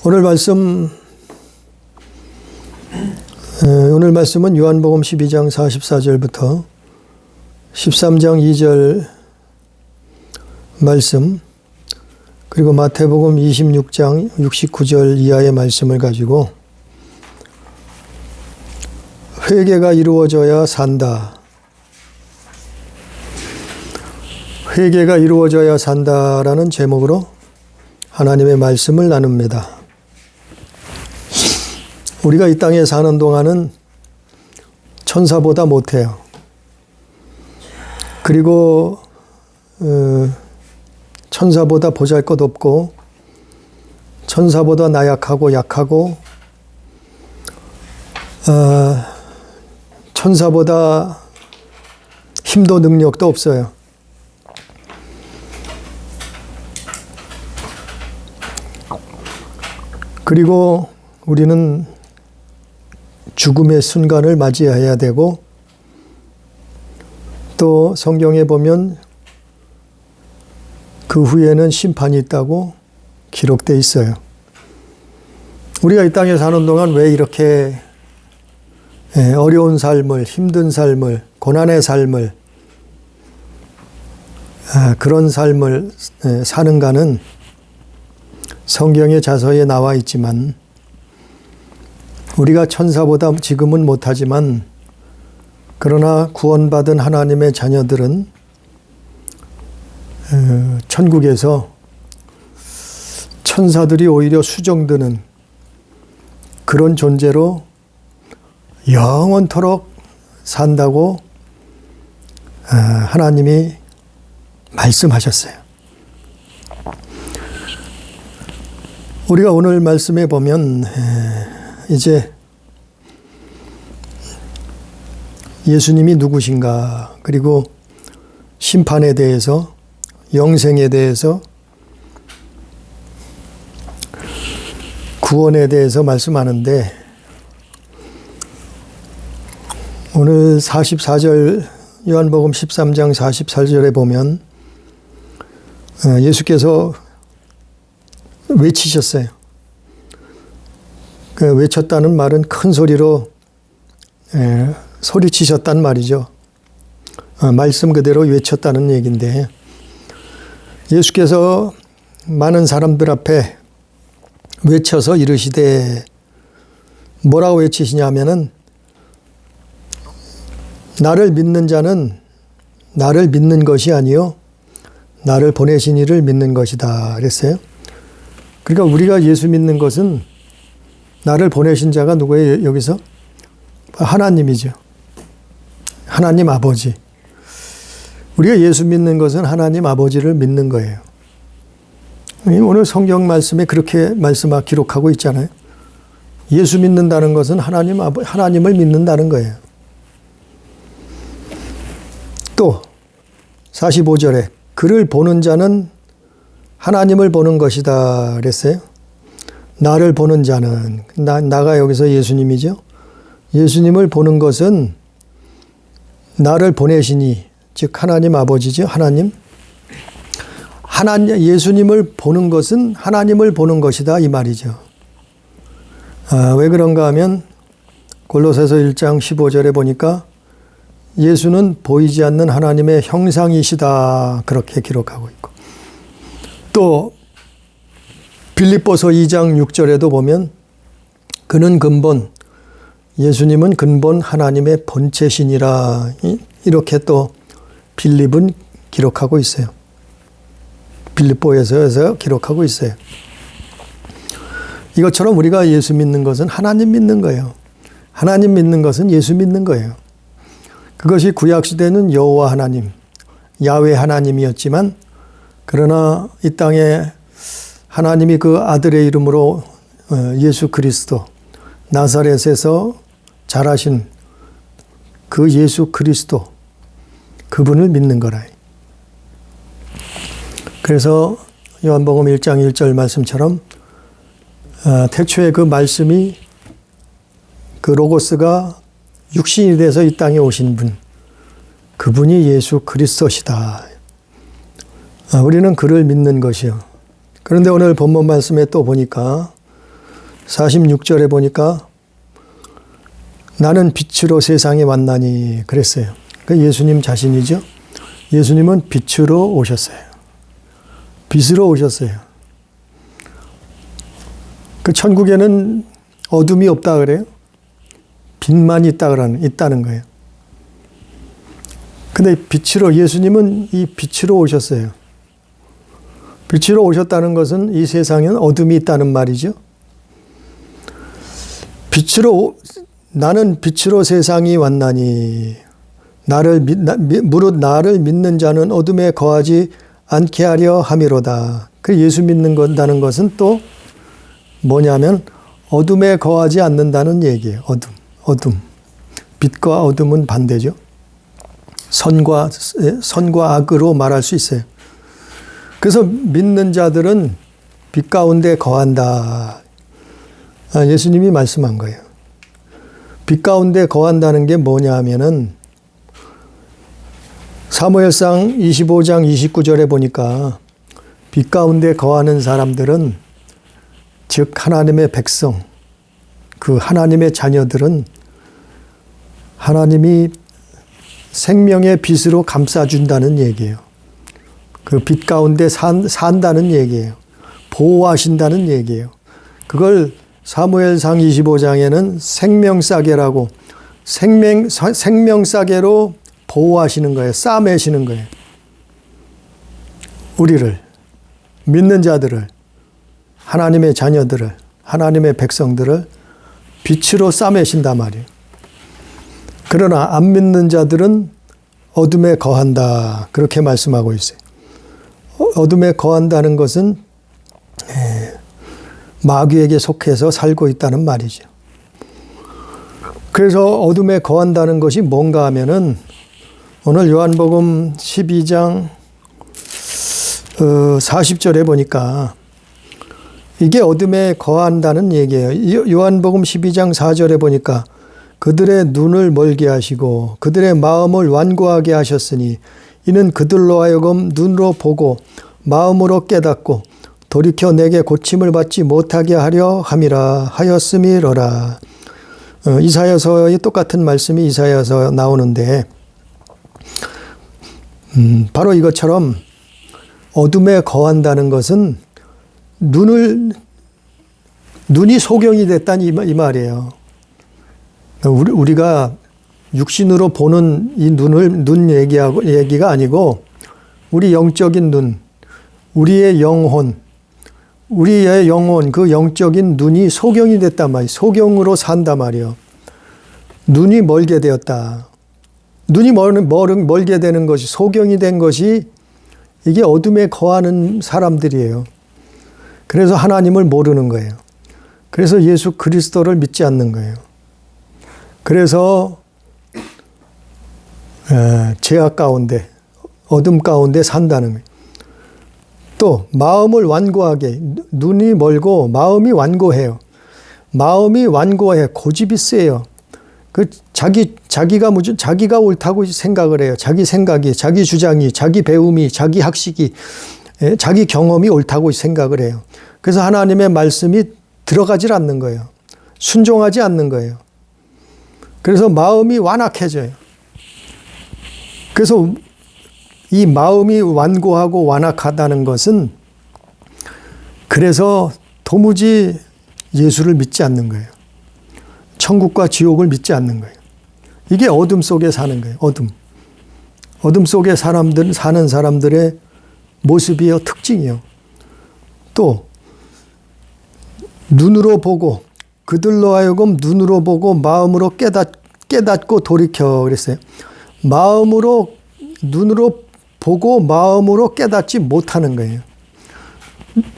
오늘 말씀은 요한복음 12장 44절부터 13장 2절 말씀, 그리고 마태복음 26장 69절 이하의 말씀을 가지고 회개가 이루어져야 산다. 회개가 이루어져야 산다라는 제목으로 하나님의 말씀을 나눕니다. 우리가 이 땅에 사는 동안은 천사보다 못해요. 그리고 천사보다 보잘것없고 천사보다 나약하고 약하고 천사보다 힘도 능력도 없어요. 그리고 우리는 죽음의 순간을 맞이해야 되고, 또 성경에 보면 그 후에는 심판이 있다고 기록되어 있어요. 우리가 이 땅에 사는 동안 왜 이렇게 어려운 삶을, 힘든 삶을, 고난의 삶을, 그런 삶을 사는가는 성경의 자서에 나와 있지만, 우리가 천사보다 지금은 못하지만 그러나 구원받은 하나님의 자녀들은 천국에서 천사들이 오히려 수종드는 그런 존재로 영원토록 산다고 하나님이 말씀하셨어요. 우리가 오늘 말씀에 보면 이제 예수님이 누구신가, 그리고 심판에 대해서, 영생에 대해서, 구원에 대해서 말씀하는데, 오늘 44절, 요한복음 13장 44절에 보면 예수께서 외치셨어요. 그 외쳤다는 말은 큰 소리로 소리치셨단 말이죠. 말씀 그대로 외쳤다는 얘기인데, 예수께서 많은 사람들 앞에 외쳐서 이르시되, 뭐라고 외치시냐면은 나를 믿는 자는 나를 믿는 것이 아니요 나를 보내신 이를 믿는 것이다 그랬어요. 그러니까 우리가 예수 믿는 것은, 나를 보내신 자가 누구예요? 여기서 하나님이죠. 하나님 아버지. 우리가 예수 믿는 것은 하나님 아버지를 믿는 거예요. 오늘 성경 말씀에 그렇게 기록하고 있잖아요. 예수 믿는다는 것은 하나님을 믿는다는 거예요. 또 45절에 그를 보는 자는 하나님을 보는 것이다 그랬어요. 나를 보는 자는, 나가 여기서 예수님이죠. 예수님을 보는 것은 나를 보내시니, 즉 하나님 아버지죠. 하나님. 예수님을 보는 것은 하나님을 보는 것이다 이 말이죠. 왜 그런가 하면 골로새서 1장 15절에 보니까 예수는 보이지 않는 하나님의 형상이시다 그렇게 기록하고 있고, 또 빌립보서 2장 6절에도 보면 그는 근본, 예수님은 근본 하나님의 본체시니라 이렇게 또 빌립은 기록하고 있어요. 빌립보에서 기록하고 있어요. 이것처럼 우리가 예수 믿는 것은 하나님 믿는 거예요. 하나님 믿는 것은 예수 믿는 거예요. 그것이 구약시대는 여호와 하나님, 야훼 하나님이었지만, 그러나 이 땅에 하나님이 그 아들의 이름으로 예수 그리스도, 나사렛에서 자라신 그 예수 그리스도, 그분을 믿는 거라. 그래서 요한복음 1장 1절 말씀처럼 태초에 그 말씀이, 그 로고스가 육신이 돼서 이 땅에 오신 분, 그분이 예수 그리스도시다. 우리는 그를 믿는 것이요. 그런데 오늘 본문 말씀에 또 보니까 46절에 보니까 나는 빛으로 세상에 왔나니 그랬어요. 그 예수님 자신이죠. 예수님은 빛으로 오셨어요. 빛으로 오셨어요. 그 천국에는 어둠이 없다 그래요. 빛만 있다는 거예요. 근데 빛으로, 예수님은 이 빛으로 오셨어요. 빛으로 오셨다는 것은 이 세상에는 어둠이 있다는 말이죠. 나는 빛으로 세상이 왔나니 무릇 나를 믿는 자는 어둠에 거하지 않게 하려 함이로다. 그 예수 믿는다는 것은 또 뭐냐면 어둠에 거하지 않는다는 얘기예요. 어둠. 빛과 어둠은 반대죠. 선과 악으로 말할 수 있어요. 그래서 믿는 자들은 빛 가운데 거한다. 예수님이 말씀한 거예요. 빛 가운데 거한다는 게 뭐냐 하면은 사무엘상 25장 29절에 보니까 빛 가운데 거하는 사람들은, 즉 하나님의 백성, 그 하나님의 자녀들은 하나님이 생명의 빛으로 감싸준다는 얘기예요. 그 빛 가운데 산다는 얘기예요. 보호하신다는 얘기예요. 그걸 사무엘상 25장에는 생명싸개라고, 생명싸개로 보호하시는 거예요. 싸매시는 거예요. 우리를, 믿는 자들을, 하나님의 자녀들을, 하나님의 백성들을 빛으로 싸매신단 말이에요. 그러나 안 믿는 자들은 어둠에 거한다. 그렇게 말씀하고 있어요. 어둠에 거한다는 것은 마귀에게 속해서 살고 있다는 말이죠. 그래서 어둠에 거한다는 것이 뭔가 하면은 오늘 요한복음 12장 40절에 보니까 이게 어둠에 거한다는 얘기예요. 요한복음 12장 4절에 보니까 그들의 눈을 멀게 하시고 그들의 마음을 완고하게 하셨으니 이는 그들로 하여금 눈으로 보고 마음으로 깨닫고 돌이켜 내게 고침을 받지 못하게 하려 함이라 하였음이로라. 이사야서의 똑같은 말씀이 이사야서 나오는데 바로 이것처럼 어둠에 거한다는 것은 눈이 소경이 됐다는 이 말이에요. 우리가 육신으로 보는 이 눈 얘기가 아니고 우리 영적인 눈, 우리의 영혼, 그 영적인 눈이 소경이 됐단 말이에요. 소경으로 산단 말이에요. 눈이 멀게 되었다. 눈이 멀게 되는 것이, 소경이 된 것이 이게 어둠에 거하는 사람들이에요. 그래서 하나님을 모르는 거예요. 그래서 예수 그리스도를 믿지 않는 거예요. 그래서 죄악 가운데, 어둠 가운데 산다는 거예요. 또 마음을 완고하게, 눈이 멀고 마음이 완고해요. 마음이 완고해, 고집이 세요. 자기가 옳다고 생각을 해요. 자기 생각이, 자기 주장이, 자기 배움이, 자기 학식이, 자기 경험이 옳다고 생각을 해요. 그래서 하나님의 말씀이 들어가질 않는 거예요. 순종하지 않는 거예요. 그래서 마음이 완악해져요. 그래서 이 마음이 완고하고 완악하다는 것은 그래서 도무지 예수를 믿지 않는 거예요. 천국과 지옥을 믿지 않는 거예요. 이게 어둠 속에 사는 거예요. 어둠 속에 사는 사람들의 모습이요, 특징이요. 또 눈으로 보고, 그들로 하여금 눈으로 보고 마음으로 깨닫고 돌이켜 그랬어요. 눈으로 보고 마음으로 깨닫지 못하는 거예요.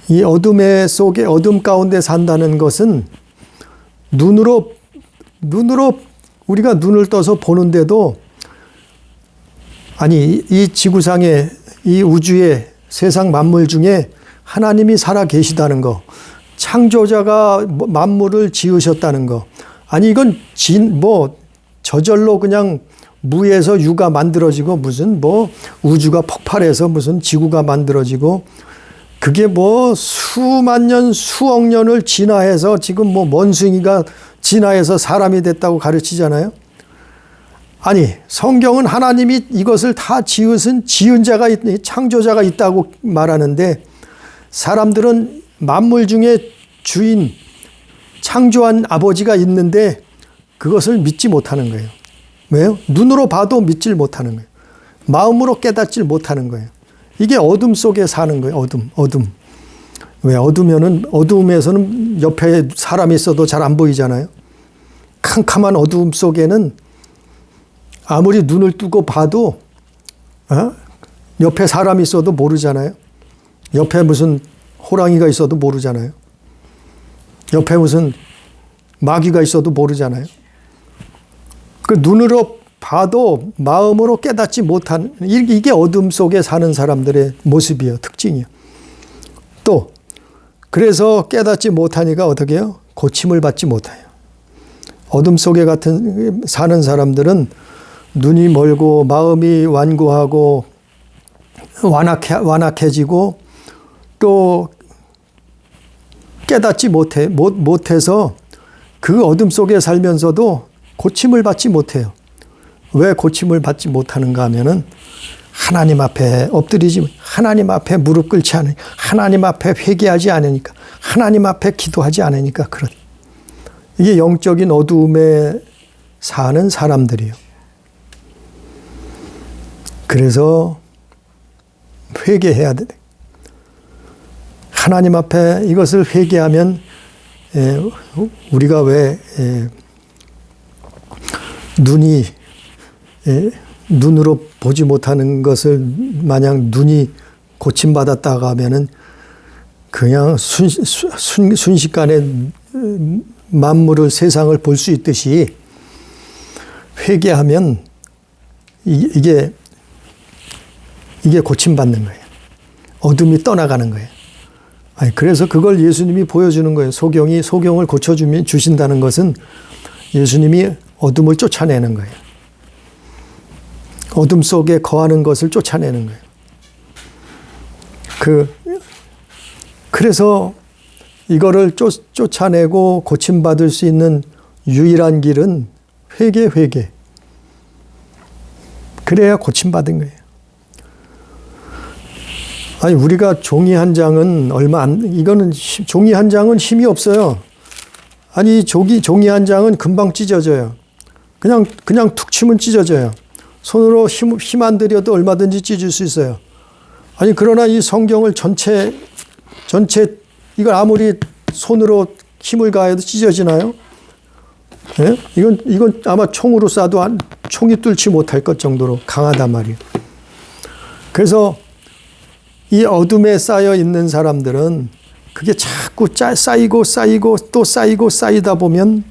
이 어둠 가운데 산다는 것은 눈으로 우리가 눈을 떠서 보는데도, 아니 이 지구상에, 이 우주의 세상 만물 중에 하나님이 살아 계시다는 거, 창조자가 만물을 지으셨다는 거, 아니 이건 저절로 그냥 무에서 유가 만들어지고 무슨 우주가 폭발해서 무슨 지구가 만들어지고 그게 뭐 수만 년, 수억 년을 진화해서 지금 뭐 원숭이가 진화해서 사람이 됐다고 가르치잖아요. 아니, 성경은 하나님이 이것을 다 지은 자가, 창조자가 있다고 말하는데, 사람들은 만물 중에 주인, 창조한 아버지가 있는데 그것을 믿지 못하는 거예요. 왜요? 눈으로 봐도 믿질 못하는 거예요. 마음으로 깨닫질 못하는 거예요. 이게 어둠 속에 사는 거예요. 어둠. 왜? 어둠에서는 옆에 사람이 있어도 잘 안 보이잖아요. 캄캄한 어둠 속에는 아무리 눈을 뜨고 봐도 옆에 사람이 있어도 모르잖아요. 옆에 무슨 호랑이가 있어도 모르잖아요. 옆에 무슨 마귀가 있어도 모르잖아요. 그 눈으로 봐도 마음으로 깨닫지 못하는, 이게 어둠 속에 사는 사람들의 모습이에요. 특징이에요. 또 그래서 깨닫지 못하니까 어떻게 해요? 고침을 받지 못해요. 어둠 속에 사는 사람들은 눈이 멀고 마음이 완고하고 완악해지고 또 깨닫지 못해서 그 어둠 속에 살면서도 고침을 받지 못해요. 왜 고침을 받지 못하는가 하면은 하나님 앞에 엎드리지, 하나님 앞에 무릎 꿇지 않으니까, 하나님 앞에 회개하지 않으니까, 하나님 앞에 기도하지 않으니까 그런. 이게 영적인 어두움에 사는 사람들이에요. 그래서 회개해야 돼. 하나님 앞에 이것을 회개하면 우리가 왜 눈으로 보지 못하는 것을 마냥 눈이 고침받았다고 하면은 그냥 순식간에 만물을, 세상을 볼 수 있듯이 회개하면 이게 고침받는 거예요. 어둠이 떠나가는 거예요. 그래서 그걸 예수님이 보여주는 거예요. 소경을 고쳐주신다는 것은 예수님이 어둠을 쫓아내는 거예요. 어둠 속에 거하는 것을 쫓아내는 거예요. 그래서 이거를 쫓아내고 고침받을 수 있는 유일한 길은 회개. 그래야 고침받은 거예요. 우리가 종이 한 장은 이거는 종이 한 장은 힘이 없어요. 종이 한 장은 금방 찢어져요. 그냥 툭 치면 찢어져요. 손으로 힘 안 들여도 얼마든지 찢을 수 있어요. 그러나 이 성경을 전체 이걸 아무리 손으로 힘을 가해도 찢어지나요? 네? 이건 아마 총으로 쏴도 총이 뚫지 못할 것 정도로 강하단 말이에요. 그래서 이 어둠에 쌓여 있는 사람들은 그게 자꾸 쌓이고 또 쌓이다 보면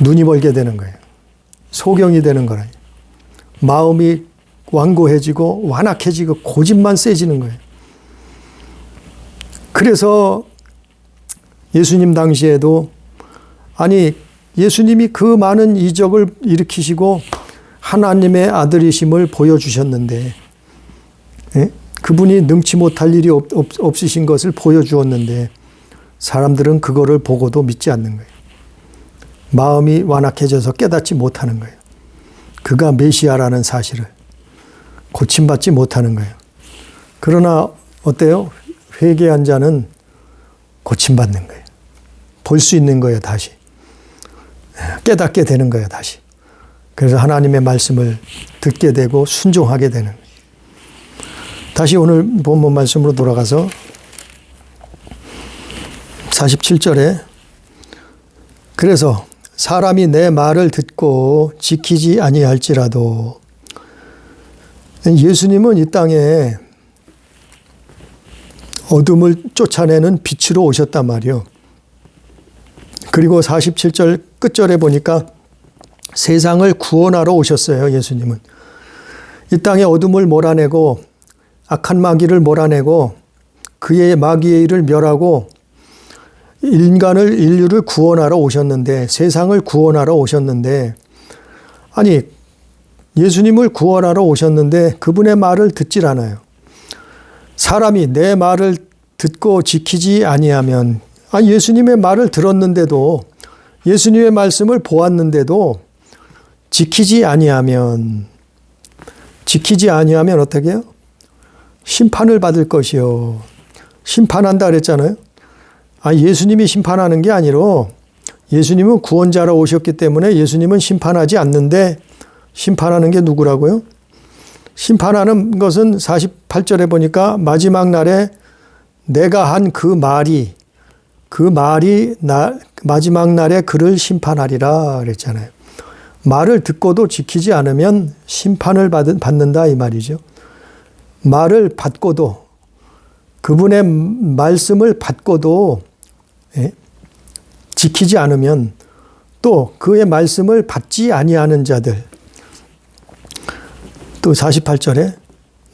눈이 멀게 되는 거예요. 소경이 되는 거라요. 마음이 완고해지고 완악해지고 고집만 세지는 거예요. 그래서 예수님 당시에도 예수님이 그 많은 이적을 일으키시고 하나님의 아들이심을 보여주셨는데, 그분이 능치 못할 일이 없으신 것을 보여주었는데 사람들은 그거를 보고도 믿지 않는 거예요. 마음이 완악해져서 깨닫지 못하는 거예요. 그가 메시아라는 사실을 고침받지 못하는 거예요. 그러나 어때요? 회개한 자는 고침받는 거예요. 볼 수 있는 거예요, 다시. 깨닫게 되는 거예요, 다시. 그래서 하나님의 말씀을 듣게 되고 순종하게 되는 거예요. 다시 오늘 본문 말씀으로 돌아가서 47절에 그래서 사람이 내 말을 듣고 지키지 아니할지라도, 예수님은 이 땅에 어둠을 쫓아내는 빛으로 오셨단 말이요. 그리고 47절 끝절에 보니까 세상을 구원하러 오셨어요, 예수님은. 이 땅의 어둠을 몰아내고 악한 마귀를 몰아내고 그의 마귀의 일을 멸하고 인류를 구원하러 오셨는데, 세상을 구원하러 오셨는데, 예수님을 구원하러 오셨는데 그분의 말을 듣질 않아요. 사람이 내 말을 듣고 지키지 아니하면, 예수님의 말을 들었는데도, 예수님의 말씀을 보았는데도 지키지 아니하면 어떻게 해요? 심판을 받을 것이요. 심판한다 그랬잖아요. 예수님이 심판하는 게 아니라 예수님은 구원자로 오셨기 때문에 예수님은 심판하지 않는데, 심판하는 게 누구라고요? 심판하는 것은 48절에 보니까 마지막 날에 내가 한 그 말이 마지막 날에 그를 심판하리라 그랬잖아요. 말을 듣고도 지키지 않으면 심판을 받는다 이 말이죠. 말을 받고도, 그분의 말씀을 받고도 지키지 않으면, 또 그의 말씀을 받지 아니하는 자들, 또 48절에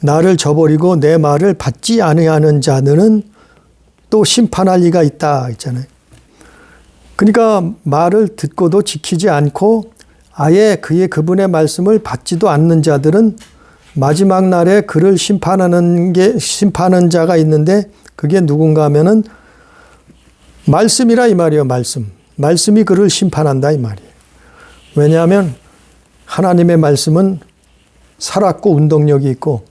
나를 저버리고 내 말을 받지 아니하는 자들은 또 심판할 리가 있다 있잖아요. 그러니까 말을 듣고도 지키지 않고 아예 그분의 말씀을 받지도 않는 자들은 마지막 날에 그를 심판하는 자가 있는데, 그게 누군가 하면은 말씀이라 이 말이에요. 말씀이 그를 심판한다 이 말이에요. 왜냐하면 하나님의 말씀은 살았고 운동력이 있고,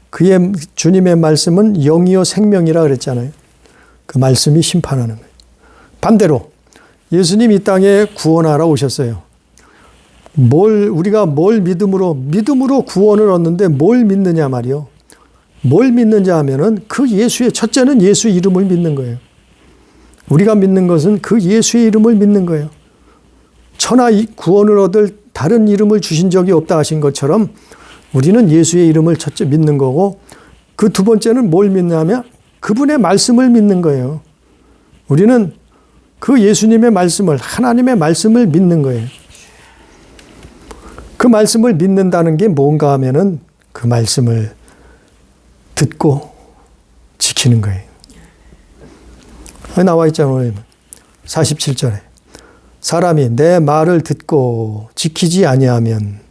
그의 주님의 말씀은 영이요 생명이라 그랬잖아요. 그 말씀이 심판하는 거예요. 반대로 예수님 이 땅에 구원하러 오셨어요. 우리가 뭘 믿음으로 구원을 얻는데 뭘 믿느냐 말이요. 뭘 믿느냐 하면은 첫째는 예수 이름을 믿는 거예요. 우리가 믿는 것은 그 예수의 이름을 믿는 거예요. 천하 구원을 얻을 다른 이름을 주신 적이 없다 하신 것처럼 우리는 예수의 이름을 첫째 믿는 거고, 그 두 번째는 뭘 믿냐면 그분의 말씀을 믿는 거예요. 우리는 그 예수님의 말씀을, 하나님의 말씀을 믿는 거예요. 그 말씀을 믿는다는 게 뭔가 하면은 그 말씀을 듣고 지키는 거예요. 나와 있잖아요. 47절에 사람이 내 말을 듣고 지키지 아니하면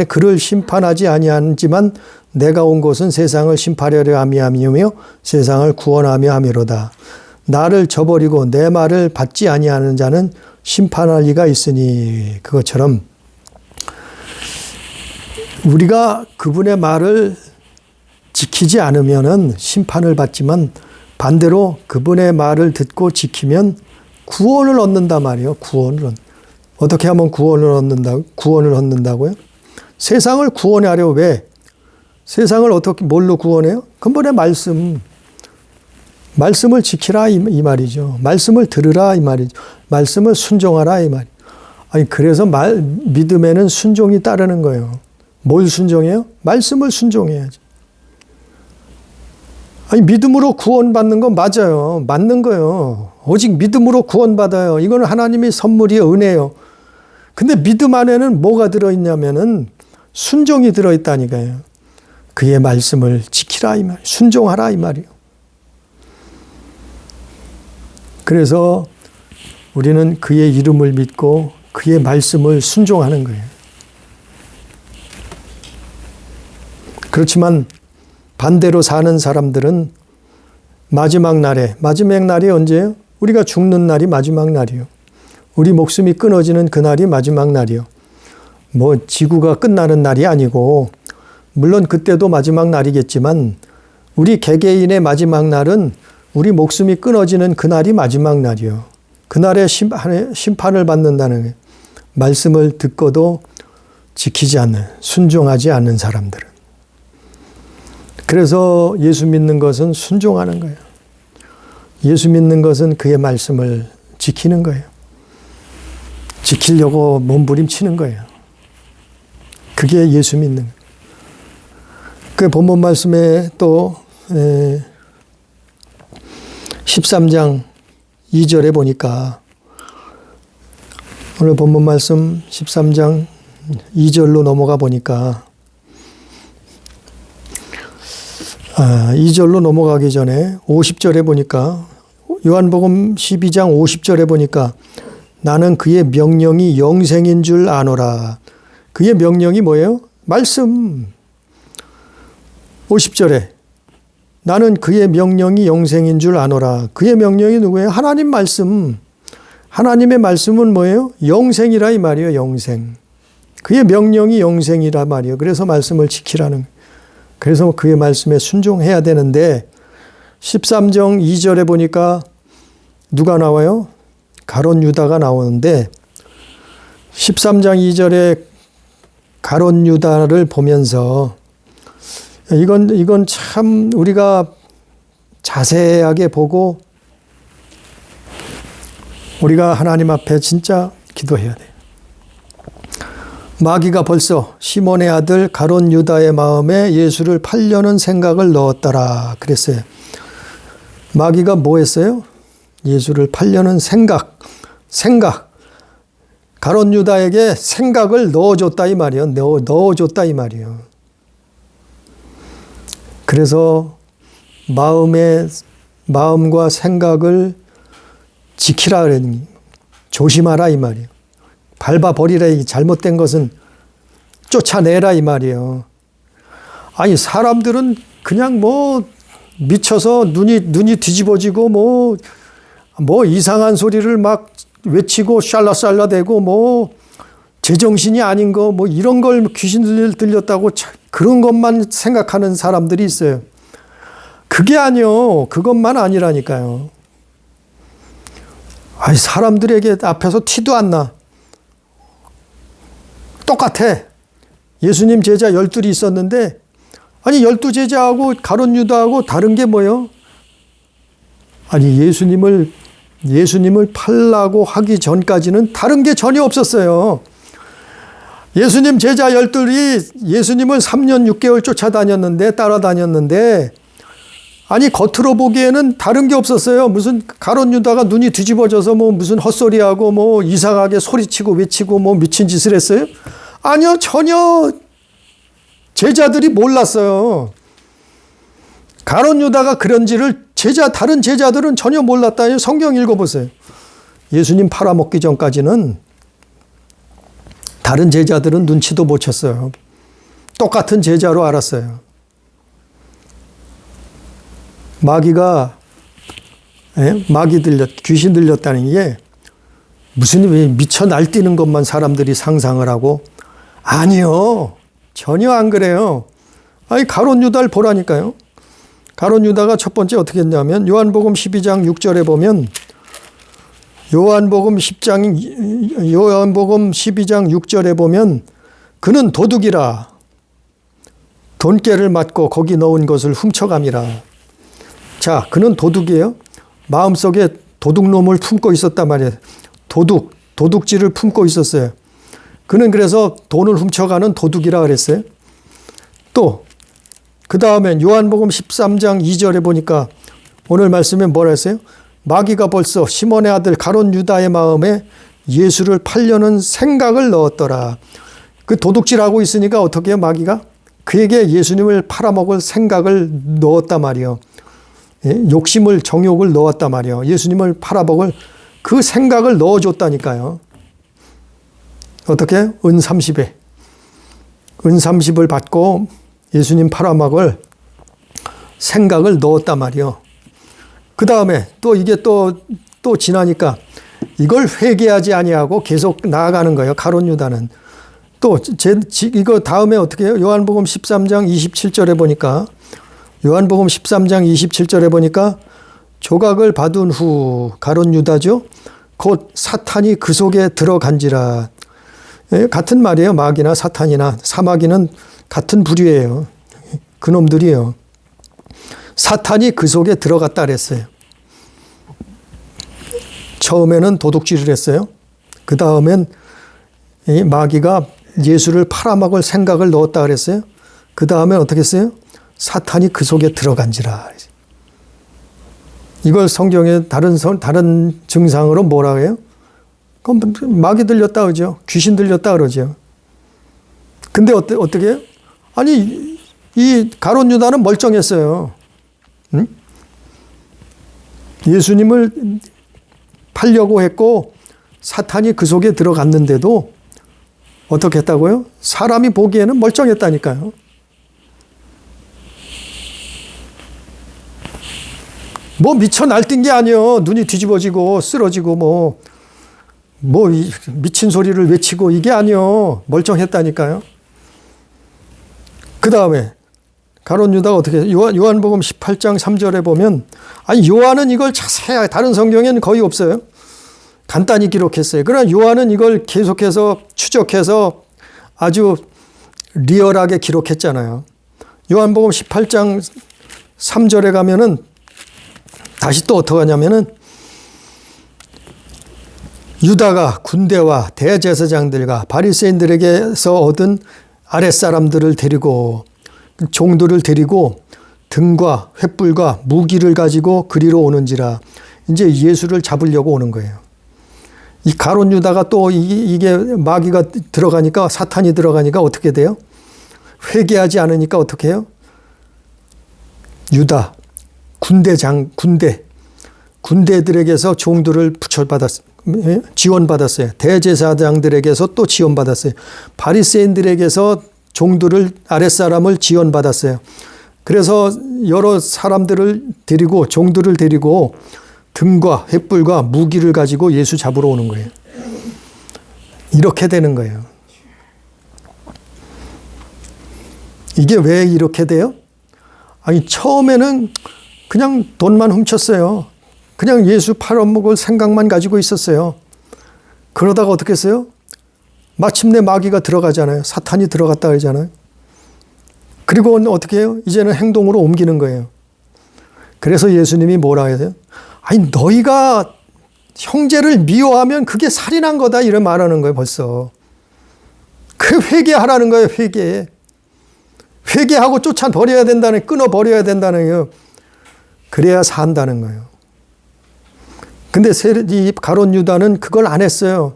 그를 심판하지 아니하지만 내가 온 것은 세상을 심판하려 함이며 세상을 구원하며 함이로다. 나를 저버리고 내 말을 받지 아니하는 자는 심판할 리가 있으니, 그것처럼 우리가 그분의 말을 지키지 않으면은 심판을 받지만, 반대로 그분의 말을 듣고 지키면 구원을 얻는단 말이에요. 어떻게 하면 구원을 얻는다고요? 세상을 구원하려. 왜? 세상을 뭘로 구원해요? 근본의 말씀을 지키라 이 말이죠. 말씀을 들으라 이 말이죠. 말씀을 순종하라 이 말이죠. 그래서 믿음에는 순종이 따르는 거예요. 뭘 순종해요? 말씀을 순종해야지. 믿음으로 구원받는 건 맞아요. 맞는 거예요. 오직 믿음으로 구원받아요. 이거는 하나님의 선물이에요. 은혜예요. 근데 믿음 안에는 뭐가 들어있냐면은 순종이 들어있다니까요. 그의 말씀을 지키라 이 말, 순종하라 이 말이에요. 그래서 우리는 그의 이름을 믿고 그의 말씀을 순종하는 거예요. 그렇지만 반대로 사는 사람들은 마지막 날이 언제예요? 우리가 죽는 날이 마지막 날이요. 우리 목숨이 끊어지는 그날이 마지막 날이요. 지구가 끝나는 날이 아니고, 물론 그때도 마지막 날이겠지만 우리 개개인의 마지막 날은 우리 목숨이 끊어지는 그날이 마지막 날이요. 그날에 심판을 받는다는 거예요. 말씀을 듣고도 지키지 않는, 순종하지 않는 사람들은. 그래서 예수 믿는 것은 순종하는 거예요. 예수 믿는 것은 그의 말씀을 지키는 거예요. 지키려고 몸부림치는 거예요. 그게 예수 믿는 거예요. 그 본문 말씀에 또 13장 2절에 보니까, 오늘 본문 말씀 13장 2절로 넘어가 보니까, 2절로 넘어가기 전에 50절에 보니까, 요한복음 12장 50절에 보니까 나는 그의 명령이 영생인 줄 아노라. 그의 명령이 뭐예요? 말씀. 50절에 나는 그의 명령이 영생인 줄 아노라. 그의 명령이 누구예요? 하나님 말씀. 하나님의 말씀은 뭐예요? 영생이라 이 말이에요. 영생. 그의 명령이 영생이라 말이에요. 그래서 말씀을 지키라는. 그래서 그의 말씀에 순종해야 되는데 13장 2절에 보니까 누가 나와요? 가룟 유다가 나오는데 13장 2절에 가룟 유다를 보면서 이건 참 우리가 자세하게 보고 우리가 하나님 앞에 진짜 기도해야 돼요. 마귀가 벌써 시몬의 아들 가룟 유다의 마음에 예수를 팔려는 생각을 넣었더라 그랬어요. 마귀가 뭐 했어요? 예수를 팔려는 생각. 가룟 유다에게 생각을 넣어줬다 이 말이에요. 넣어줬다 이 말이에요. 그래서 마음과 생각을 지키라 그러니 조심하라 이 말이에요. 밟아버리라. 잘못된 것은 쫓아내라 이 말이에요. 아니 사람들은 그냥 뭐 미쳐서 눈이 뒤집어지고 뭐 이상한 소리를 막 외치고 샬라샬라대고 뭐 제정신이 아닌 거 뭐 이런 걸 귀신 들렸다고 그런 것만 생각하는 사람들이 있어요. 그게 아니요. 그것만 아니라니까요. 아니 사람들에게 앞에서 티도 안 나. 똑같아. 예수님 제자 12이 있었는데 아니 12제자하고 가룟 유다하고 다른 게 뭐예요? 아니 예수님을 팔라고 하기 전까지는 다른 게 전혀 없었어요. 예수님 제자 12이 예수님을 3년 6개월 따라다녔는데 아니 겉으로 보기에는 다른 게 없었어요. 무슨 가룟 유다가 눈이 뒤집어져서 뭐 무슨 헛소리하고 뭐 이상하게 소리치고 외치고 뭐 미친 짓을 했어요? 아니요. 전혀 제자들이 몰랐어요. 가룟 유다가 그런지를 다른 제자들은 전혀 몰랐다니. 성경 읽어보세요. 예수님 팔아먹기 전까지는 다른 제자들은 눈치도 못 챘어요. 똑같은 제자로 알았어요. 귀신 들렸다는 게 무슨 미쳐 날뛰는 것만 사람들이 상상을 하고 아니요. 전혀 안 그래요. 아니 가룟 유다를 보라니까요. 가룟 유다가 첫 번째 어떻게 했냐면 요한복음 12장 6절에 보면 요한복음 12장 6절에 보면 그는 도둑이라 돈깨를 맞고 거기 넣은 것을 훔쳐감이라. 자, 그는 도둑이에요. 마음속에 도둑놈을 품고 있었단 말이에요. 도둑질을 품고 있었어요. 그는 그래서 돈을 훔쳐가는 도둑이라 그랬어요. 또 그 다음에 요한복음 13장 2절에 보니까 오늘 말씀에 뭐라 했어요? 마귀가 벌써 시몬의 아들 가룟 유다의 마음에 예수를 팔려는 생각을 넣었더라. 그 도둑질하고 있으니까 어떻게 해요? 마귀가? 그에게 예수님을 팔아먹을 생각을 넣었단 말이에요. 욕심을, 정욕을 넣었단 말이에요. 예수님을 팔아먹을 그 생각을 넣어줬다니까요. 어떻게? 은 30에. 은 30을 받고 예수님 팔아먹을 생각을 넣었단 말이에요. 그 다음에 또 이게 또 지나니까 이걸 회개하지 아니하고 계속 나아가는 거예요. 가룟 유다는. 또 이거 다음에 어떻게 해요? 요한복음 13장 27절에 보니까 요한복음 13장 27절에 보니까 조각을 받은 후 가룟 유다죠. 곧 사탄이 그 속에 들어간지라. 같은 말이에요. 마귀나 사탄이나 사마귀는 같은 부류예요. 그놈들이에요. 사탄이 그 속에 들어갔다 그랬어요. 처음에는 도둑질을 했어요. 그 다음엔 마귀가 예수를 팔아먹을 생각을 넣었다 그랬어요. 그 다음엔 어떻게 했어요? 사탄이 그 속에 들어간지라. 이걸 성경에 다른 증상으로 뭐라고 해요? 그럼 마귀 들렸다 그러죠. 귀신 들렸다 그러죠. 근데 어떻게 해요? 아니 이 가룟 유다는 멀쩡했어요. 응? 예수님을 팔려고 했고 사탄이 그 속에 들어갔는데도 어떻게 했다고요? 사람이 보기에는 멀쩡했다니까요. 뭐 미쳐 날뛴 게 아니요. 눈이 뒤집어지고 쓰러지고 뭐 미친 소리를 외치고 이게 아니요. 멀쩡했다니까요. 그 다음에 가룟 유다가 어떻게 해요? 요한복음 18장 3절에 보면 아니 요한은 이걸 자세하게 다른 성경에는 거의 없어요. 간단히 기록했어요. 그러나 요한은 이걸 계속해서 추적해서 아주 리얼하게 기록했잖아요. 요한복음 18장 3절에 가면은 다시 또 어떻게 하냐면은 유다가 군대와 대제사장들과 바리새인들에게서 얻은 아랫사람들을 데리고 종들을 데리고 등과 횃불과 무기를 가지고 그리로 오는지라. 이제 예수를 잡으려고 오는 거예요. 이 가룟 유다가 또 이게 마귀가 들어가니까 사탄이 들어가니까 어떻게 돼요? 회개하지 않으니까 어떻게 해요? 유다 군대들에게서 종들을 지원받았어요. 대제사장들에게서 또 지원받았어요. 바리새인들에게서 종들을 아랫사람을 지원받았어요. 그래서 여러 사람들을 데리고 종들을 데리고 등과 횃불과 무기를 가지고 예수 잡으러 오는 거예요. 이렇게 되는 거예요. 이게 왜 이렇게 돼요? 아니 처음에는 그냥 돈만 훔쳤어요. 그냥 예수 팔아먹을 생각만 가지고 있었어요. 그러다가 어떻게 했어요? 마침내 마귀가 들어가잖아요. 사탄이 들어갔다 하잖아요. 그리고 어떻게 해요? 이제는 행동으로 옮기는 거예요. 그래서 예수님이 뭐라 해야 돼요? 아니 너희가 형제를 미워하면 그게 살인한 거다 이런 말하는 거예요. 벌써. 그 회개하라는 거예요. 회개하고 쫓아버려야 된다는, 끊어버려야 된다는 거예요. 그래야 산다는 거예요. 근데 이 가룟 유다는 그걸 안 했어요.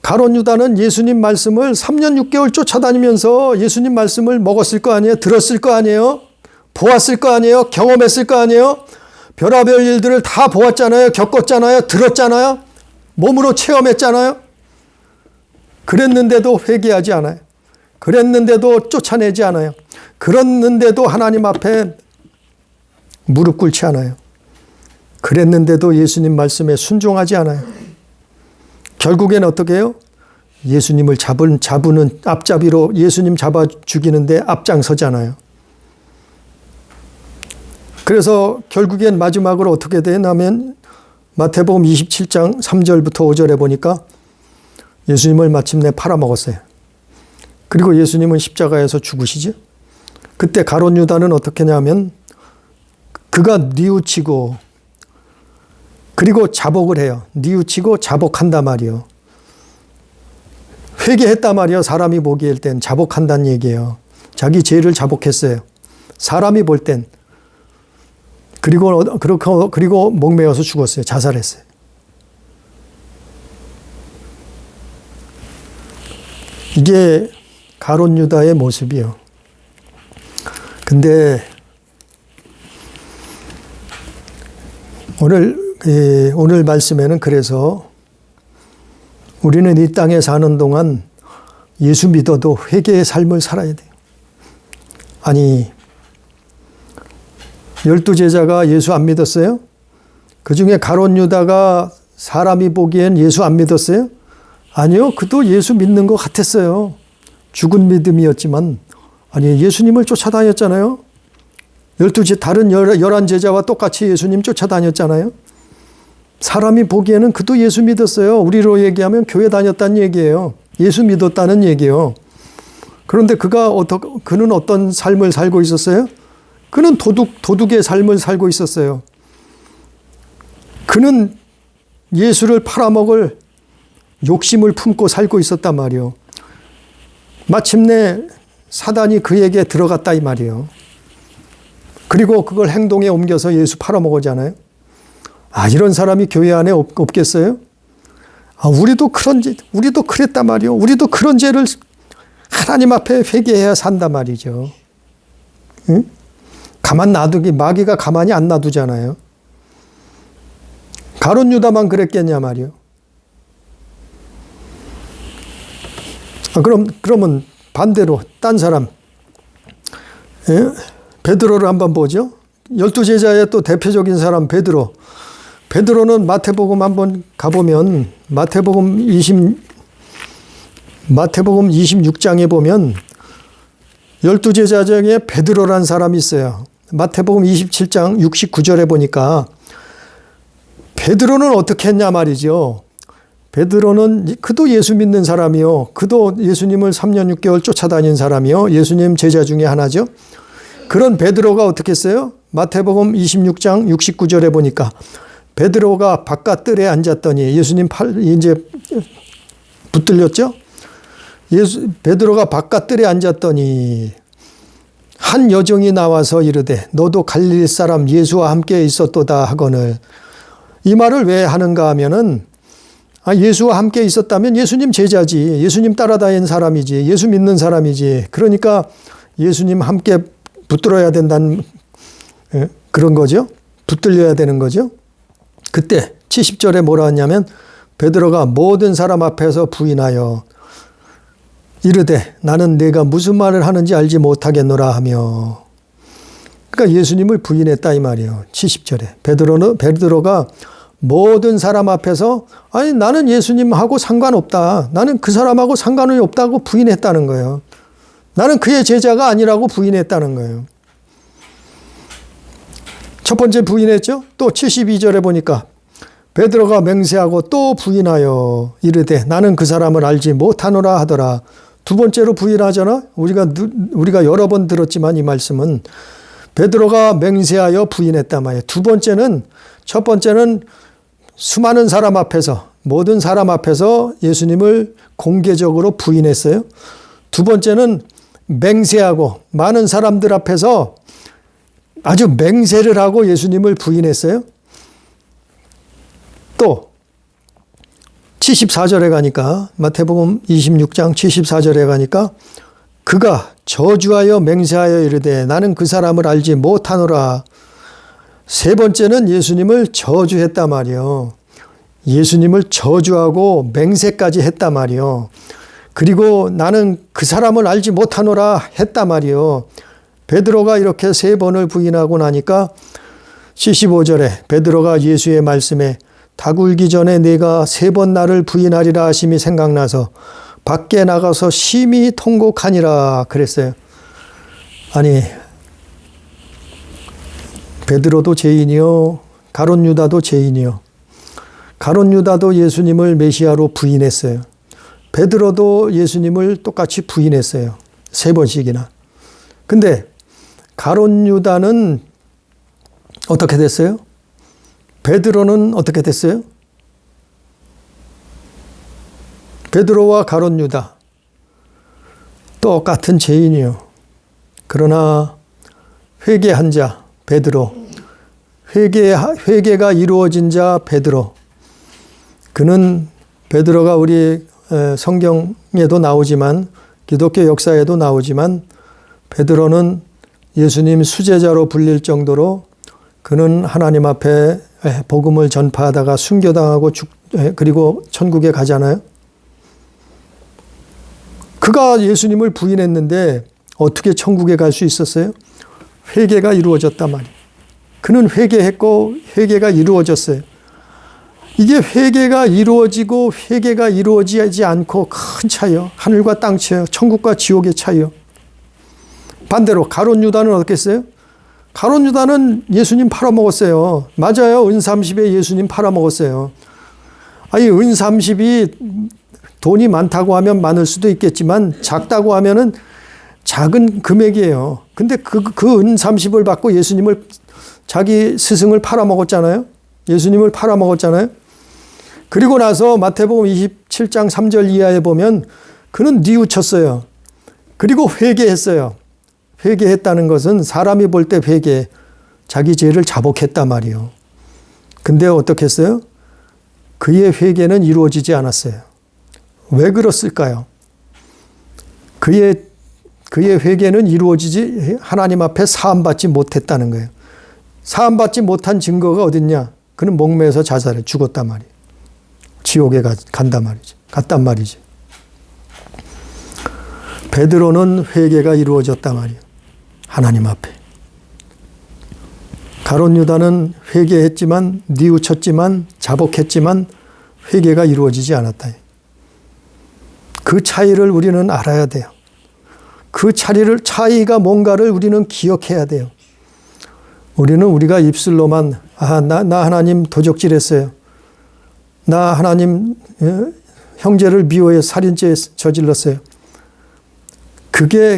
가룟 유다는 예수님 말씀을 3년 6개월 쫓아다니면서 예수님 말씀을 먹었을 거 아니에요? 들었을 거 아니에요? 보았을 거 아니에요? 경험했을 거 아니에요? 별의별 일들을 다 보았잖아요. 겪었잖아요. 들었잖아요. 몸으로 체험했잖아요. 그랬는데도 회개하지 않아요. 그랬는데도 쫓아내지 않아요. 그랬는데도 하나님 앞에 무릎 꿇지 않아요. 그랬는데도 예수님 말씀에 순종하지 않아요. 결국엔 어떻게 해요? 예수님을 잡으는 앞잡이로 예수님 잡아 죽이는데 앞장서잖아요. 그래서 결국엔 마지막으로 어떻게 되냐면 마태복음 27장 3절부터 5절에 보니까 예수님을 마침내 팔아먹었어요. 그리고 예수님은 십자가에서 죽으시죠. 그때 가룟 유다는 어떻게 하냐면 그가 뉘우치고 그리고 자복을 해요. 뉘우치고 자복한단 말이에요. 회개했단 말이에요. 사람이 보기일 땐 자복한다는 얘기예요. 자기 죄를 자복했어요. 사람이 볼 땐. 그리고 목매어서 죽었어요. 자살했어요. 이게 가룟 유다의 모습이요. 근데 오늘 말씀에는 그래서 우리는 이 땅에 사는 동안 예수 믿어도 회개의 삶을 살아야 돼요. 아니 12제자가 예수 안 믿었어요? 그 중에 가룟 유다가 사람이 보기엔 예수 안 믿었어요? 아니요. 그도 예수 믿는 것 같았어요. 죽은 믿음이었지만 아니 예수님을 쫓아다녔잖아요. 다른 11제자와 똑같이 예수님 쫓아다녔잖아요. 사람이 보기에는 그도 예수 믿었어요. 우리로 얘기하면 교회 다녔다는 얘기예요. 예수 믿었다는 얘기예요. 그런데 그는 어떤 삶을 살고 있었어요? 그는 도둑의 삶을 살고 있었어요. 그는 예수를 팔아먹을 욕심을 품고 살고 있었단 말이에요. 마침내 사단이 그에게 들어갔다 이 말이에요. 그리고 그걸 행동에 옮겨서 예수 팔아먹었잖아요. 이런 사람이 교회 안에 없겠어요? 우리도 그랬단 말이에요. 우리도 그런 죄를 하나님 앞에 회개해야 산단 말이죠. 응? 마귀가 가만히 안 놔두잖아요. 가룟 유다만 그랬겠냐 말이에요. 그러면 반대로 딴 사람, 베드로를 한번 보죠. 열두 제자의 또 대표적인 사람 베드로. 베드로는 마태복음 한번 가보면 마태복음 26장에 보면 열두 제자 중에 베드로라는 사람이 있어요. 마태복음 27장 69절에 보니까 베드로는 어떻게 했냐 말이죠. 베드로는 그도 예수 믿는 사람이요. 그도 예수님을 3년 6개월 쫓아다닌 사람이요. 예수님 제자 중에 하나죠. 그런 베드로가 어떻게 했어요? 마태복음 26장 69절에 보니까 베드로가 바깥 뜰에 앉았더니 예수님 이제 붙들렸죠? 베드로가 바깥 뜰에 앉았더니 한 여종이 나와서 이르되 너도 갈릴리 사람 예수와 함께 있었도다 하거늘. 이 말을 왜 하는가 하면은 예수와 함께 있었다면 예수님 제자지. 예수님 따라다닌 사람이지. 예수 믿는 사람이지. 그러니까 예수님 함께 붙들어야 된다는 그런 거죠. 붙들려야 되는 거죠. 그때 70절에 뭐라 하냐면 베드로가 모든 사람 앞에서 부인하여 이르되 나는 네가 무슨 말을 하는지 알지 못하겠노라 하며. 그러니까 예수님을 부인했다 이 말이에요. 70절에 베드로가 모든 사람 앞에서 아니 나는 예수님하고 상관없다. 나는 그 사람하고 상관이 없다고 부인했다는 거예요. 나는 그의 제자가 아니라고 부인했다는 거예요. 첫 번째 부인했죠. 또 72절에 보니까 베드로가 맹세하고 또 부인하여 이르되 나는 그 사람을 알지 못하노라 하더라. 두 번째로 부인하잖아. 우리가 여러 번 들었지만 이 말씀은 베드로가 맹세하여 부인했단 말이에요. 첫 번째는 수많은 사람 앞에서 모든 사람 앞에서 예수님을 공개적으로 부인했어요. 두 번째는 맹세하고 많은 사람들 앞에서 아주 맹세를 하고 예수님을 부인했어요. 또 74절에 가니까 마태복음 26장 74절에 가니까 그가 저주하여 맹세하여 이르되 나는 그 사람을 알지 못하노라. 세 번째는 예수님을 저주했단 말이요. 예수님을 저주하고 맹세까지 했단 말이요. 그리고 나는 그 사람을 알지 못하노라 했단 말이요. 베드로가 이렇게 세 번을 부인하고 나니까 75절에 베드로가 예수의 말씀에 닭 울기 전에 네가 세 번 나를 부인하리라 하심이 생각나서 밖에 나가서 심히 통곡하니라 그랬어요. 아니 베드로도 죄인이요 가룟 유다도 죄인이요. 가룟 유다도 예수님을 메시아로 부인했어요. 베드로도 예수님을 똑같이 부인했어요. 세 번씩이나. 근데 가룟 유다는 어떻게 됐어요? 베드로는 어떻게 됐어요? 베드로와 가룟 유다 똑같은 죄인이요. 그러나 회개한 자 베드로, 회개가 이루어진 자 베드로. 그는 베드로가 우리 성경에도 나오지만 기독교 역사에도 나오지만 베드로는 예수님 수제자로 불릴 정도로 그는 하나님 앞에 복음을 전파하다가 순교당하고 그리고 천국에 가잖아요. 그가 예수님을 부인했는데 어떻게 천국에 갈 수 있었어요? 회개가 이루어졌단 말이에요. 그는 회개했고 회개가 이루어졌어요. 이게 회개가 이루어지고 회개가 이루어지지 않고 큰 차이요. 하늘과 땅 차이요. 천국과 지옥의 차이요. 반대로 가룟 유다는 어떻게 했어요? 가룟 유다는 예수님 팔아먹었어요. 맞아요. 은 30에 예수님 팔아먹었어요. 아니 은 30이 돈이 많다고 하면 많을 수도 있겠지만 작다고 하면은 작은 금액이에요. 근데 그 은 30을 받고 예수님을 자기 스승을 팔아먹었잖아요. 예수님을 팔아먹었잖아요. 그리고 나서 마태복음 27장 3절 이하에 보면 그는 뉘우쳤어요. 그리고 회개했어요. 회개했다는 것은 사람이 볼 때 회개, 자기 죄를 자복했단 말이에요. 근데 어떻게 했어요? 그의 회개는 이루어지지 않았어요. 왜 그랬을까요? 그의 회개는 이루어지지 하나님 앞에 사함받지 못했다는 거예요. 사함받지 못한 증거가 어딨냐? 그는 목매에서 자살해 죽었단 말이에요. 지옥에 간단 말이지. 갔단 말이지. 베드로는 회개가 이루어졌단 말이에요. 하나님 앞에. 가룟 유다는 회개했지만, 뉘우쳤지만, 자복했지만 회개가 이루어지지 않았다. 그 차이를 우리는 알아야 돼요. 그 차이가 뭔가를 우리는 기억해야 돼요. 우리는 우리가 입술로만 나 하나님 도적질했어요. 나 하나님 형제를 미워해 살인죄 저질렀어요.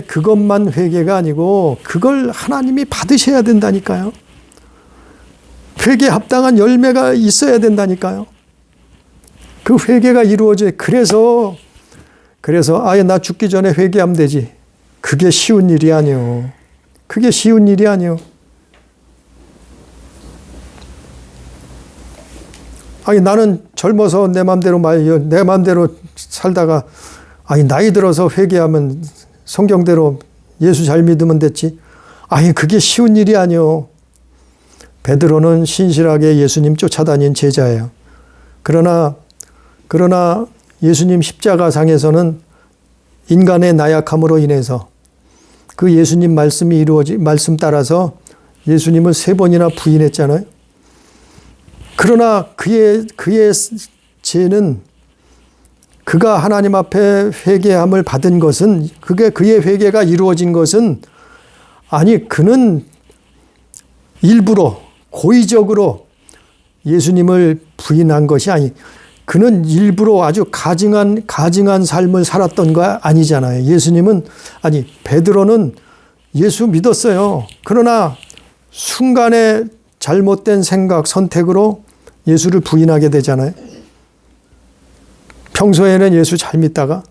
그것만 회개가 아니고 그걸 하나님이 받으셔야 된다니까요. 회개 합당한 열매가 있어야 된다니까요. 그 회개가 이루어져요. 그래서 아예 나 죽기 전에 회개하면 되지. 그게 쉬운 일이 아니요. 그게 쉬운 일이 아니요. 아니 나는 젊어서 내 맘대로 살다가 나이 들어서 회개하면 성경대로 예수 잘 믿으면 됐지. 그게 쉬운 일이 아니요. 베드로는 신실하게 예수님 쫓아다닌 제자예요. 그러나 예수님 십자가상에서는 인간의 나약함으로 인해서 그 예수님 말씀이 말씀 따라서 예수님을 3번이나 부인했잖아요. 그러나 그의 죄는 그가 하나님 앞에 회개함을 받은 것은 그의 회개가 이루어진 것은 그는 일부러 고의적으로 예수님을 부인한 것이 그는 일부러 아주 가증한 삶을 살았던 거 아니잖아요. 베드로는 예수 믿었어요. 그러나 순간에 잘못된 생각, 선택으로 예수를 부인하게 되잖아요. 평소에는 예수 잘 믿다가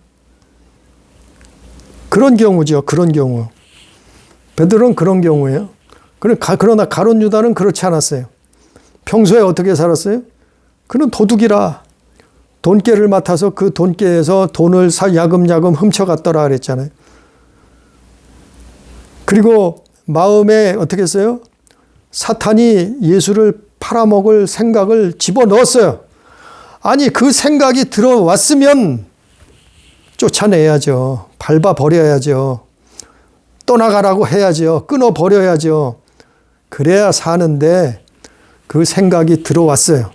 그런 경우죠. 그런 경우. 베드로는 그런 경우예요. 그러나 가룟 유다는 그렇지 않았어요. 평소에 어떻게 살았어요? 그는 도둑이라 돈깨를 맡아서 그 돈깨에서 돈을 야금야금 훔쳐갔더라 그랬잖아요. 그리고 마음에 어떻게 했어요? 사탄이 예수를 팔아먹을 생각을 집어넣었어요. 그 생각이 들어왔으면 쫓아내야죠. 밟아버려야죠. 떠나가라고 해야죠. 끊어버려야죠. 그래야 사는데 그 생각이 들어왔어요.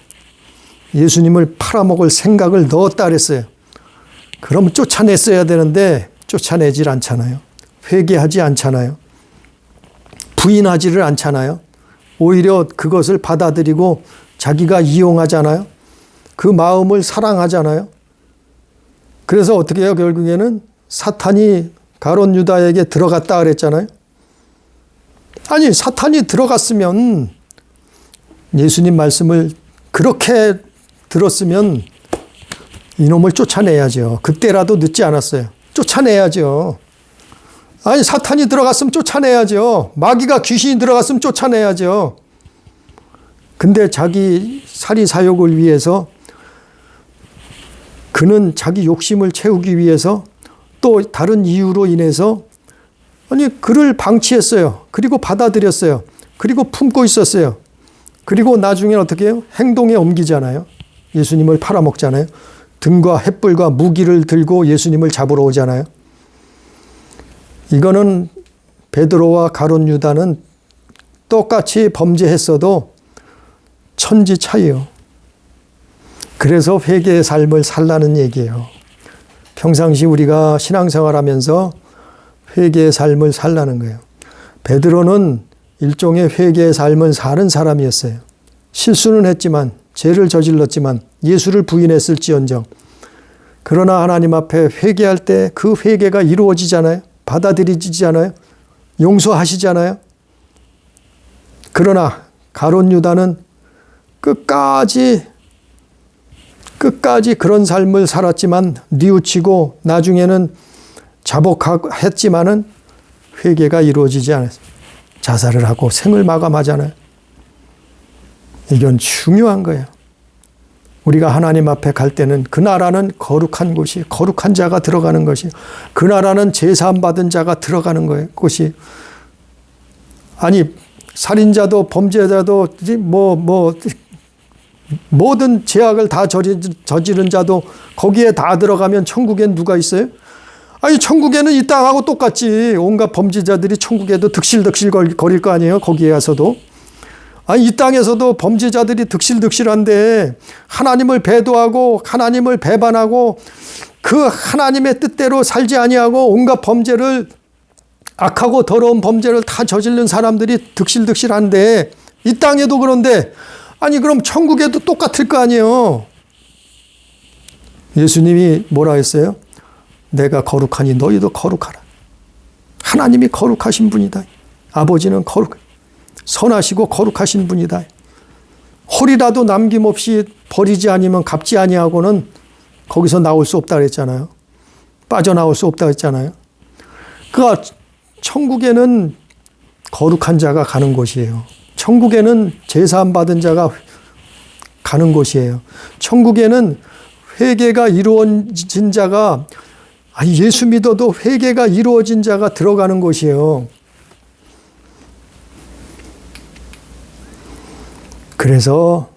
예수님을 팔아먹을 생각을 넣었다 그랬어요. 그럼 쫓아냈어야 되는데 쫓아내질 않잖아요. 회개하지 않잖아요. 부인하지를 않잖아요. 오히려 그것을 받아들이고 자기가 이용하잖아요. 그 마음을 사랑하잖아요. 그래서 어떻게 해요? 결국에는 사탄이 가룟 유다에게 들어갔다 그랬잖아요. 사탄이 들어갔으면 예수님 말씀을 그렇게 들었으면 이놈을 쫓아내야죠. 그때라도 늦지 않았어요. 쫓아내야죠. 사탄이 들어갔으면 쫓아내야죠. 마귀가 귀신이 들어갔으면 쫓아내야죠. 근데 자기 사리사욕을 위해서 그는 자기 욕심을 채우기 위해서 또 다른 이유로 인해서 그를 방치했어요. 그리고 받아들였어요. 그리고 품고 있었어요. 그리고 나중에 어떻게 해요? 행동에 옮기잖아요. 예수님을 팔아먹잖아요. 등과 횃불과 무기를 들고 예수님을 잡으러 오잖아요. 이거는 베드로와 가룟 유다는 똑같이 범죄했어도 천지 차이요. 그래서 회개의 삶을 살라는 얘기예요. 평상시 우리가 신앙생활하면서 회개의 삶을 살라는 거예요. 베드로는 일종의 회개의 삶을 사는 사람이었어요. 실수는 했지만, 죄를 저질렀지만, 예수를 부인했을지언정. 그러나 하나님 앞에 회개할 때 그 회개가 이루어지잖아요. 받아들이지잖아요. 용서하시잖아요. 그러나 가룟 유다는 끝까지 그런 삶을 살았지만 뉘우치고 나중에는 자복했지만은 회개가 이루어지지 않았어요. 자살을 하고 생을 마감하잖아요. 이건 중요한 거예요. 우리가 하나님 앞에 갈 때는 그 나라는 거룩한 곳이, 거룩한 자가 들어가는 것이, 그 나라는 제사함 받은 자가 들어가는 거예요. 곳이. 살인자도 범죄자도 모든 죄악을 다 저지른 자도 거기에 다 들어가면 천국엔 누가 있어요? 천국에는 이 땅하고 똑같지. 온갖 범죄자들이 천국에도 득실득실 거릴 거 아니에요. 거기에 와서도. 아니, 이 땅에서도 범죄자들이 득실득실한데 하나님을 배도하고 하나님을 배반하고 그 하나님의 뜻대로 살지 아니하고 온갖 범죄를, 악하고 더러운 범죄를 다 저지른 사람들이 득실득실한데 이 땅에도 그런데, 아니 그럼 천국에도 똑같을 거 아니에요. 예수님이 뭐라 했어요? 내가 거룩하니 너희도 거룩하라. 하나님이 거룩하신 분이다. 아버지는 선하시고 거룩하신 분이다. 홀이라도 남김없이 버리지 아니면 갚지 아니하고는 거기서 나올 수 없다 그랬잖아요. 빠져나올 수 없다 그랬잖아요. 그러니까 천국에는 거룩한 자가 가는 곳이에요. 천국에는 제사함 받은 자가 가는 곳이에요. 천국에는 회개가 이루어진 자가, 아니 예수 믿어도 회개가 이루어진 자가 들어가는 곳이에요. 그래서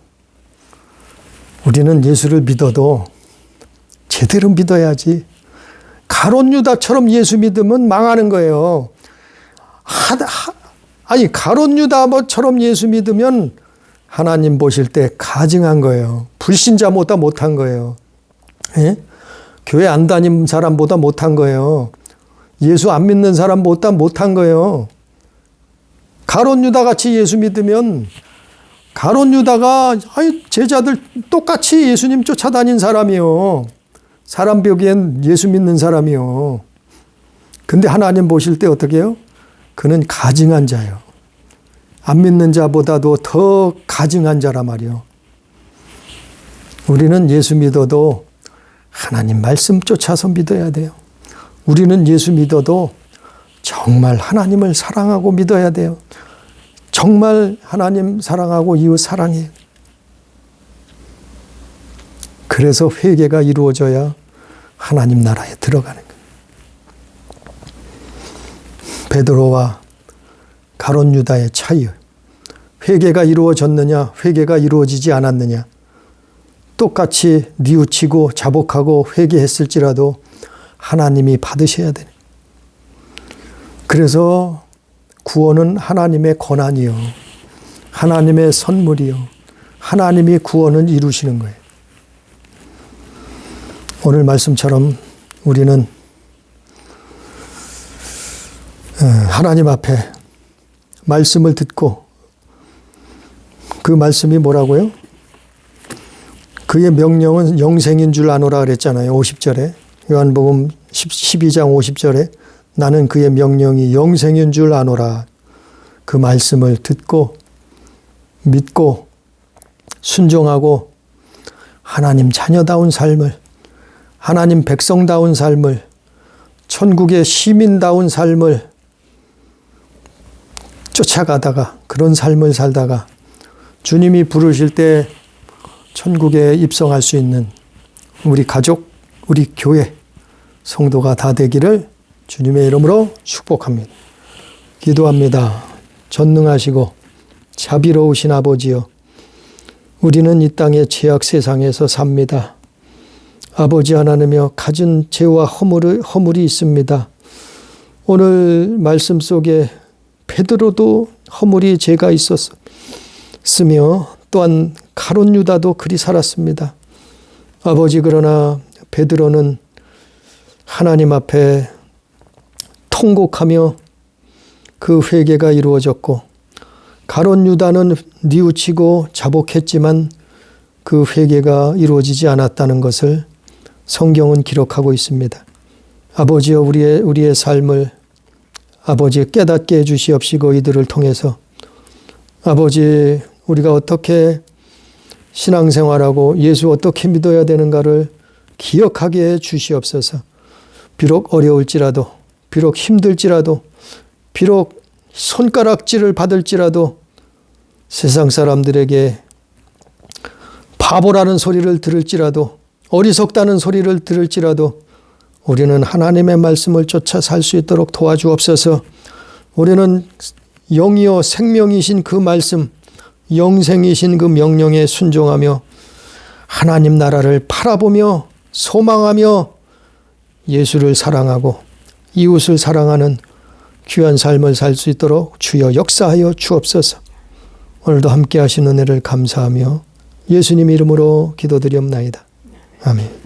우리는 예수를 믿어도 제대로 믿어야지. 가롯 유다처럼 예수 믿으면 망하는 거예요. 아니 가롯 유다처럼 예수 믿으면 하나님 보실 때 가증한 거예요. 불신자보다 못한 거예요. 예? 교회 안 다니는 사람보다 못한 거예요. 예수 안 믿는 사람보다 못한 거예요. 가롯 유다 같이 예수 믿으면, 가롯 유다가 제자들 똑같이 예수님 쫓아다닌 사람이요. 사람 보기엔 예수 믿는 사람이요. 근데 하나님 보실 때 어떻게 해요? 그는 가증한 자예요. 안 믿는 자보다도 더 가증한 자란 말이요. 우리는 예수 믿어도 하나님 말씀 쫓아서 믿어야 돼요. 우리는 예수 믿어도 정말 하나님을 사랑하고 믿어야 돼요. 정말 하나님 사랑하고 이웃 사랑해요. 그래서 회개가 이루어져야 하나님 나라에 들어가는 거예요. 베드로와 가롯 유다의 차이요. 회개가 이루어졌느냐, 회개가 이루어지지 않았느냐. 똑같이 뉘우치고 자복하고 회개했을지라도 하나님이 받으셔야 되는. 그래서 구원은 하나님의 권한이요, 하나님의 선물이요, 하나님이 구원을 이루시는 거예요. 오늘 말씀처럼 우리는 하나님 앞에 말씀을 듣고, 그 말씀이 뭐라고요? 그의 명령은 영생인 줄 아노라 그랬잖아요. 50절에. 요한복음 12장 50절에 나는 그의 명령이 영생인 줄 아노라. 그 말씀을 듣고 믿고 순종하고 하나님 자녀다운 삶을, 하나님 백성다운 삶을, 천국의 시민다운 삶을 쫓아가다가, 그런 삶을 살다가 주님이 부르실 때 천국에 입성할 수 있는 우리 가족, 우리 교회 성도가 다 되기를 주님의 이름으로 축복합니다. 기도합니다. 전능하시고 자비로우신 아버지여, 우리는 이 땅의 죄악 세상에서 삽니다. 아버지 하나님이여, 갖은 죄와 허물이 있습니다. 오늘 말씀 속에 베드로도 허물이 죄가 있었으며 또한 가롯 유다도 그리 살았습니다. 아버지, 그러나 베드로는 하나님 앞에 통곡하며 그 회개가 이루어졌고, 가롯 유다는 뉘우치고 자복했지만 그 회개가 이루어지지 않았다는 것을 성경은 기록하고 있습니다. 아버지여, 우리의 삶을 아버지 깨닫게 해주시옵시고, 이들을 통해서 아버지, 우리가 어떻게 신앙생활하고 예수 어떻게 믿어야 되는가를 기억하게 해 주시옵소서. 비록 어려울지라도, 비록 힘들지라도, 비록 손가락질을 받을지라도, 세상 사람들에게 바보라는 소리를 들을지라도, 어리석다는 소리를 들을지라도 우리는 하나님의 말씀을 쫓아 살 수 있도록 도와주옵소서. 우리는 영이요 생명이신 그 말씀, 영생이신 그 명령에 순종하며 하나님 나라를 바라보며 소망하며 예수를 사랑하고 이웃을 사랑하는 귀한 삶을 살 수 있도록 주여 역사하여 주옵소서. 오늘도 함께 하신 은혜를 감사하며 예수님 이름으로 기도드리옵나이다. 아멘.